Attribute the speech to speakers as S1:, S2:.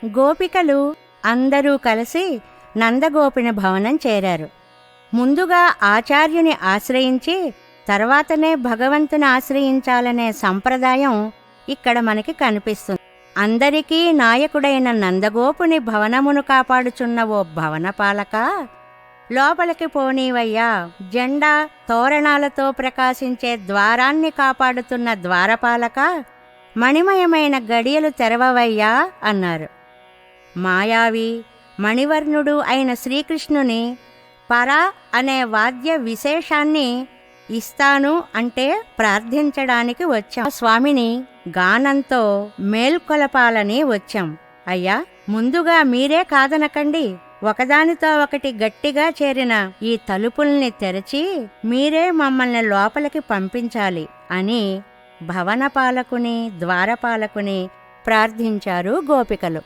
S1: గోపికలు అందరూ కలిసి నందగోపుని భవనం చేరారు. ముందుగా ఆచార్యుని ఆశ్రయించి తర్వాతనే భగవంతుని ఆశ్రయించాలనే సంప్రదాయం ఇక్కడ మనకి కనిపిస్తుంది. అందరికీ నాయకుడైన నందగోపుని భవనమును కాపాడుచున్న ఓ భవనపాలక, లోపలికి పోనీవయ్యా, జెండా తోరణాలతో ప్రకాశించే ద్వారాన్ని కాపాడుతున్న ద్వారపాలక, మణిమయమైన గడియలు తెరవవయ్యా అన్నారు. మాయావి మణివర్ణుడు అయిన శ్రీకృష్ణుని పర అనే వాద్య విశేషాన్ని ఇస్తాను అంటే ప్రార్థించడానికి వచ్చాం. స్వామిని గానంతో మేల్కొలపాలని వచ్చాం. అయ్యా, ముందుగా మీరే కాదనకండి. ఒకదానితో ఒకటి గట్టిగా చేరిన ఈ తలుపుల్ని తెరచి మీరే మమ్మల్ని లోపలికి పంపించాలి అని భవనపాలకుని ద్వారపాలకుని ప్రార్థించారు గోపికలు.